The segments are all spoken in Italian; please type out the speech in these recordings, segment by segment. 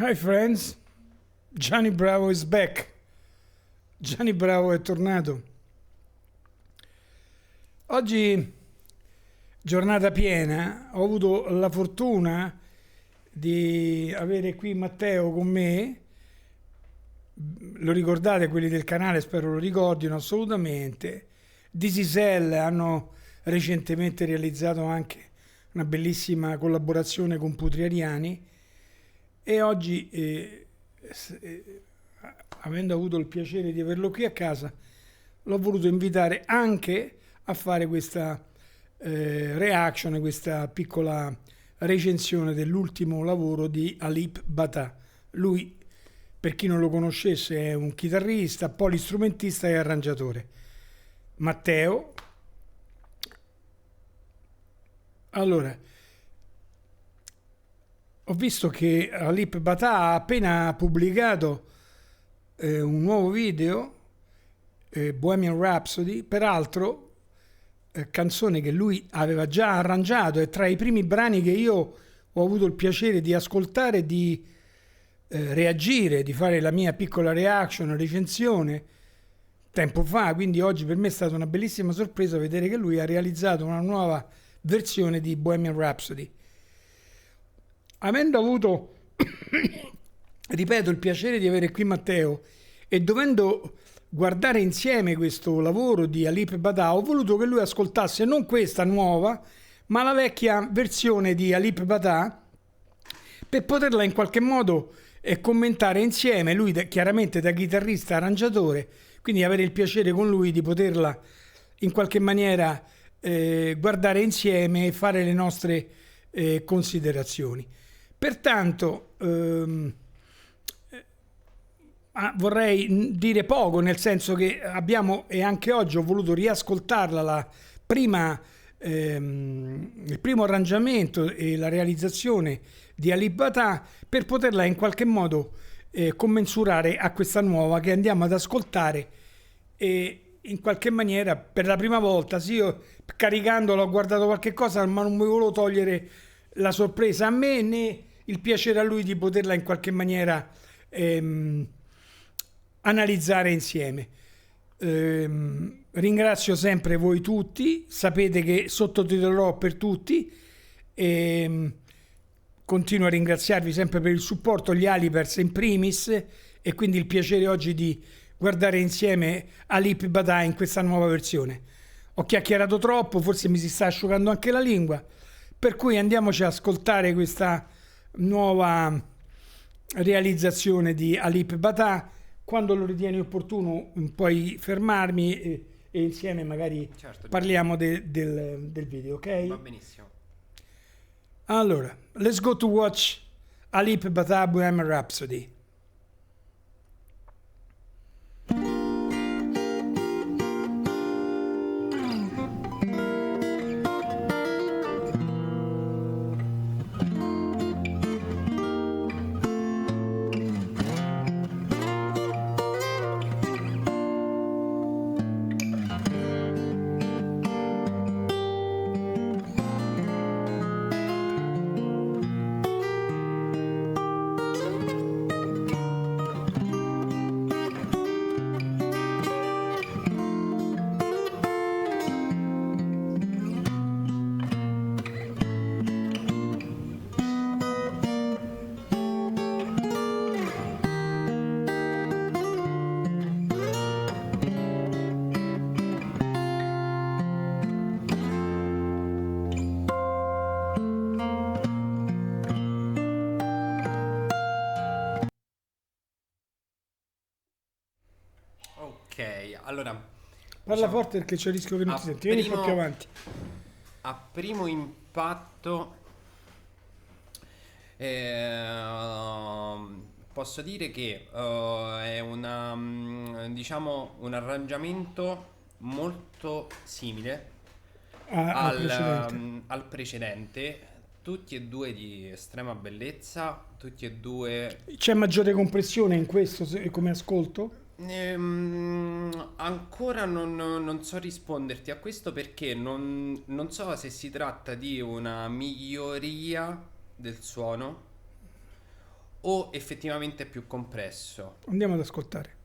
Hi friends, Gianni Bravo is back. Gianni Bravo è tornato. Oggi giornata piena, ho avuto la fortuna di avere qui Matteo con me. Lo ricordate quelli del canale, spero lo ricordino assolutamente. Disisel hanno recentemente realizzato anche una bellissima collaborazione con Putriariani e oggi avendo avuto il piacere di averlo qui a casa, l'ho voluto invitare anche a fare questa reaction, questa piccola recensione dell'ultimo lavoro di Alip Ba Ta. Lui, per chi non lo conoscesse, è un chitarrista, polistrumentista e arrangiatore. Matteo. Allora, ho visto che Alip Ba Ta ha appena pubblicato un nuovo video, Bohemian Rhapsody, peraltro canzone che lui aveva già arrangiato, è tra i primi brani che io ho avuto il piacere di ascoltare, di reagire, di fare la mia piccola reaction, recensione tempo fa, quindi oggi per me è stata una bellissima sorpresa vedere che lui ha realizzato una nuova versione di Bohemian Rhapsody. Avendo avuto, ripeto, il piacere di avere qui Matteo e dovendo guardare insieme questo lavoro di Alip Ba Ta, ho voluto che lui ascoltasse non questa nuova, ma la vecchia versione di Alip Ba Ta per poterla in qualche modo commentare insieme. Lui chiaramente da chitarrista arrangiatore, quindi avere il piacere con lui di poterla in qualche maniera guardare insieme e fare le nostre considerazioni. Pertanto vorrei dire poco, nel senso che abbiamo, e anche oggi ho voluto riascoltarla, il primo arrangiamento e la realizzazione di Alip Ba Ta per poterla in qualche modo commensurare a questa nuova che andiamo ad ascoltare e in qualche maniera per la prima volta, sì, io caricandolo ho guardato qualche cosa ma non mi volevo togliere la sorpresa a me né il piacere a lui di poterla in qualche maniera analizzare insieme. Ringrazio sempre voi tutti, sapete che sottotitolerò per tutti e continuo a ringraziarvi sempre per il supporto, gli Alipers in primis, e quindi il piacere oggi di guardare insieme Alip Ba Ta in questa nuova versione. Ho chiacchierato troppo, forse mi si sta asciugando anche la lingua, per cui andiamoci ad ascoltare questa nuova realizzazione di Alip Ba Ta. Quando lo ritieni opportuno puoi fermarmi e insieme magari Certo, parliamo del video, ok? va benissimo. Allora, let's go to watch Alip Ba Ta Bohemian Rhapsody. Ok, allora, Parla diciamo, forte perché c'è il rischio che non a ti senti. Vieni un po' più primo, avanti. a primo impatto posso dire che è diciamo, un arrangiamento molto simile Al precedente. al precedente, tutti e due di estrema bellezza, tutti e due. C'è maggiore compressione in questo come ascolto? Ancora non so risponderti a questo perché non so se si tratta di una miglioria del suono o effettivamente è più compresso? Andiamo ad ascoltare.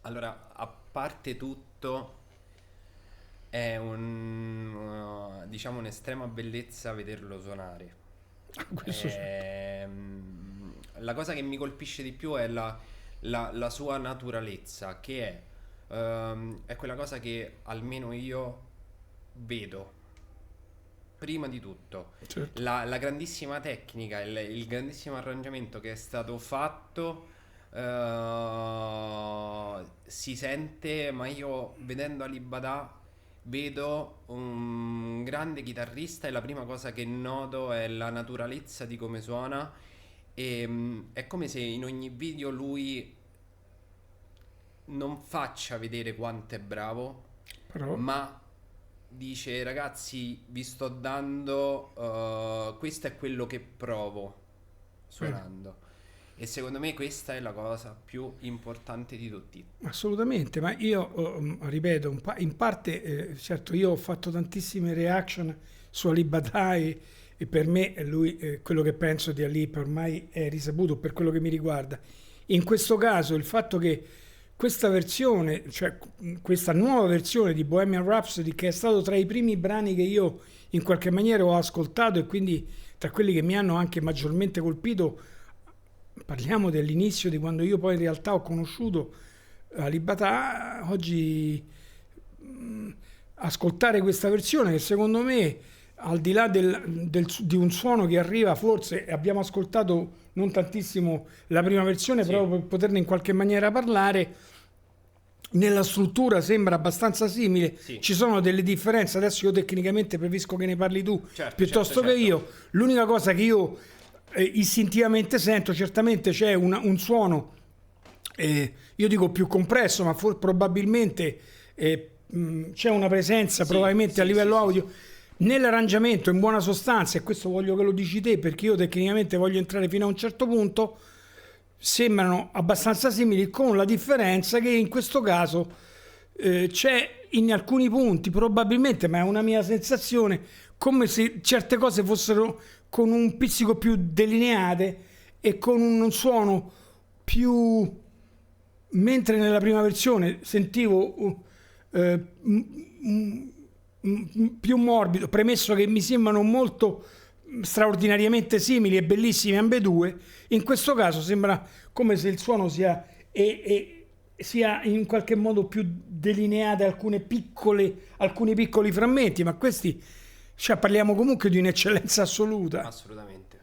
Allora, a parte tutto, è diciamo un'estrema bellezza vederlo suonare. Questo sì. La cosa che mi colpisce di più è la sua naturalezza, che è quella cosa che almeno io vedo. Prima di tutto, Certo. la grandissima tecnica, il grandissimo arrangiamento che è stato fatto si sente, ma io vedendo Ali Badà vedo un grande chitarrista e la prima cosa che noto è la naturalezza di come suona e è come se in ogni video lui non faccia vedere quanto è bravo, Però ma dice ragazzi vi sto dando questo è quello che provo vero. suonando e secondo me questa è la cosa più importante di tutti. Assolutamente, ma io ripeto, in parte, certo, io ho fatto tantissime reaction su Ali Bata e per me lui, quello che penso di Ali ormai è risaputo per quello che mi riguarda. In questo caso il fatto che questa versione, cioè questa nuova versione di Bohemian Rhapsody, che è stato tra i primi brani che io in qualche maniera ho ascoltato e quindi tra quelli che mi hanno anche maggiormente colpito, parliamo dell'inizio di quando io poi in realtà ho conosciuto Ali Bata, oggi ascoltare questa versione che secondo me al di là di un suono che arriva, forse abbiamo ascoltato non tantissimo la prima versione, Sì, proprio per poterne in qualche maniera parlare, nella struttura sembra abbastanza simile, sì, ci sono delle differenze, adesso io tecnicamente preferisco che ne parli tu certo, certo, piuttosto che certo. io, l'unica cosa che io istintivamente sento, certamente c'è un suono, io dico più compresso, ma probabilmente c'è una presenza Sì, probabilmente a sì, sì, livello sì, sì. audio nell'arrangiamento in buona sostanza, e questo voglio che lo dici te perché io tecnicamente voglio entrare fino a un certo punto, sembrano abbastanza simili, con la differenza che in questo caso c'è in alcuni punti probabilmente, ma è una mia sensazione, come se certe cose fossero con un pizzico più delineate e con un suono più, mentre nella prima versione sentivo più morbido, premesso che mi sembrano molto straordinariamente simili e bellissimi ambedue, in questo caso sembra come se il suono sia in qualche modo più delineate alcuni piccoli frammenti, ma questi, cioè, parliamo comunque di un'eccellenza assoluta. Assolutamente.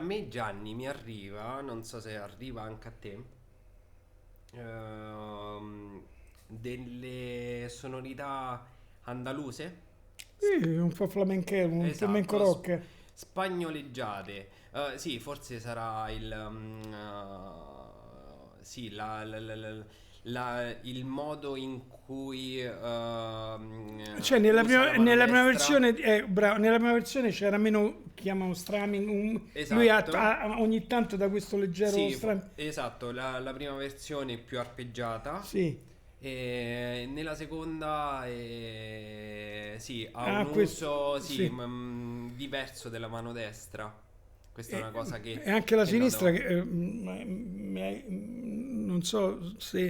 me, Gianni, mi arriva, non so se arriva anche a te, delle sonorità andaluse. Un po' un flamenco Esatto, rock. spagnoleggiate. Sì, forse sarà sì, il modo in cui Cioè, usa la mano nella prima destra. versione, bravo, nella prima versione c'era meno, chiamano strumming, lui Esatto. ogni tanto da questo leggero Sì, strumming. esatto, la prima versione è più arpeggiata Sì, e nella seconda sì, ha un questo, uso sì, sì. diverso della mano destra. Questa è una E, cosa e anche la che sinistra, noto. non so se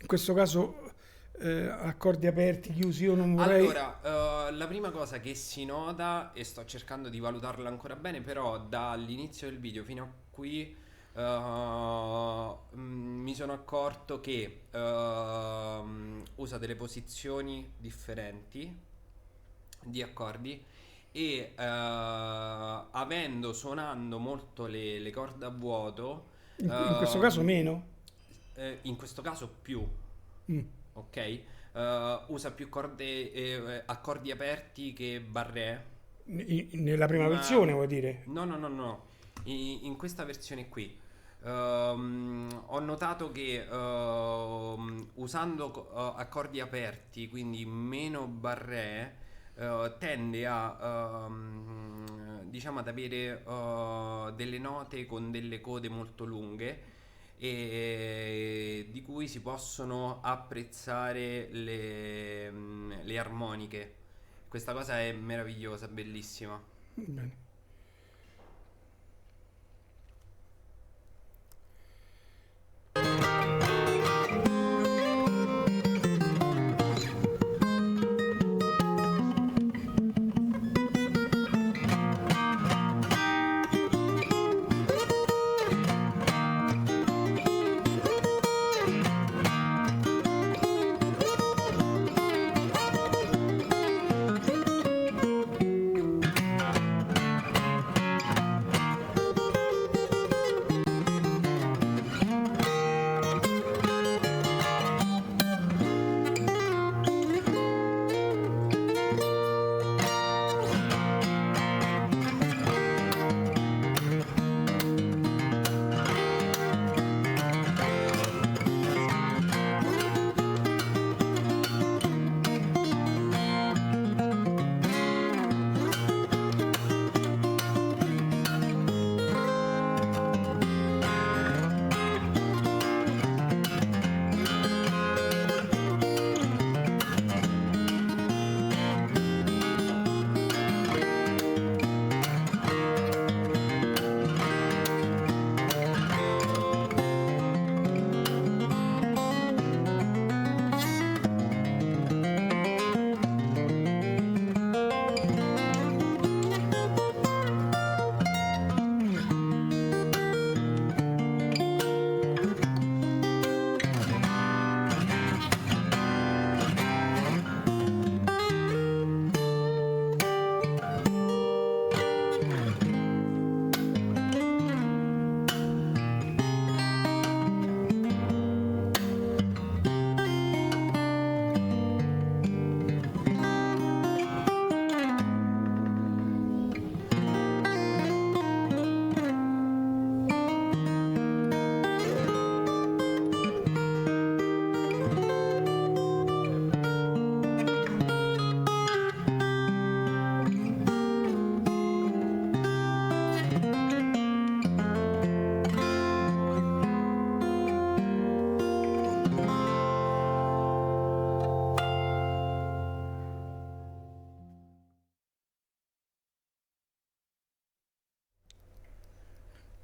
in questo caso accordi aperti, chiusi, io non vorrei... Allora, la prima cosa che si nota, e sto cercando di valutarla ancora bene, però dall'inizio del video fino a qui mi sono accorto che usa delle posizioni differenti di accordi e suonando molto le corde a vuoto, In questo caso ehm, meno. in questo caso più, Mm. ok? Usa più accordi aperti che barré, Nella prima ma versione, vuol dire. no, no, no, no. In questa versione qui ho notato che usando accordi aperti, quindi meno barré, tende a diciamo ad avere delle note con delle code molto lunghe e di cui si possono apprezzare le armoniche. Questa cosa è meravigliosa, bellissima. Bene.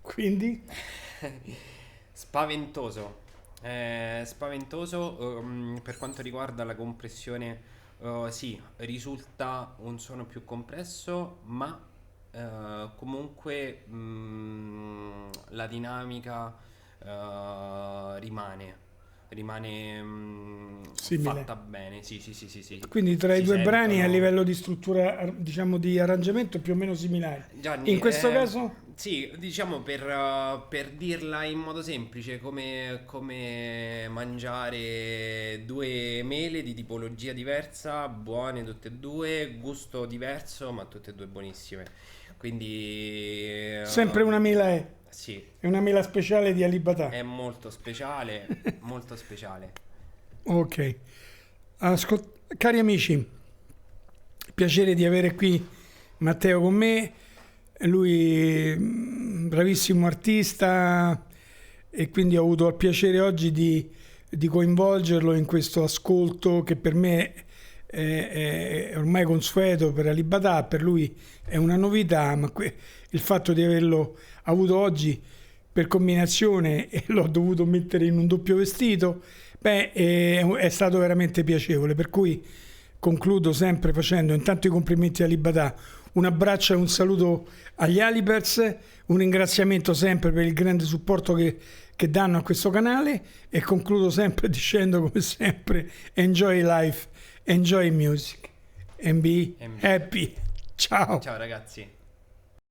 Quindi, Spaventoso. Spaventoso per quanto riguarda la compressione. Sì, risulta un suono più compresso, ma comunque la dinamica rimane simile. fatta bene, sì, sì, sì, sì, sì. Quindi tra i Si due brani a sentono. livello di struttura, diciamo di arrangiamento più o meno similari. Gianni, In questo caso sì, diciamo per dirla in modo semplice, come mangiare due mele di tipologia diversa, buone tutte e due, gusto diverso, ma tutte e due buonissime. Quindi, sempre una mela sì, è una mela speciale di Alibatà. è molto speciale, molto speciale. Ok. Cari amici, piacere di avere qui Matteo con me. Lui bravissimo artista e quindi ho avuto il piacere oggi di coinvolgerlo in questo ascolto che per me è ormai consueto per Alibatà, per lui è una novità, ma il fatto di averlo avuto oggi per combinazione e l'ho dovuto mettere in un doppio vestito, beh, è stato veramente piacevole, per cui concludo sempre facendo intanto i complimenti a Alibatà, un abbraccio e un saluto agli Alibers, un ringraziamento sempre per il grande supporto che danno a questo canale e concludo sempre dicendo come sempre enjoy life, enjoy music and be E- happy. Ciao. Ciao ragazzi.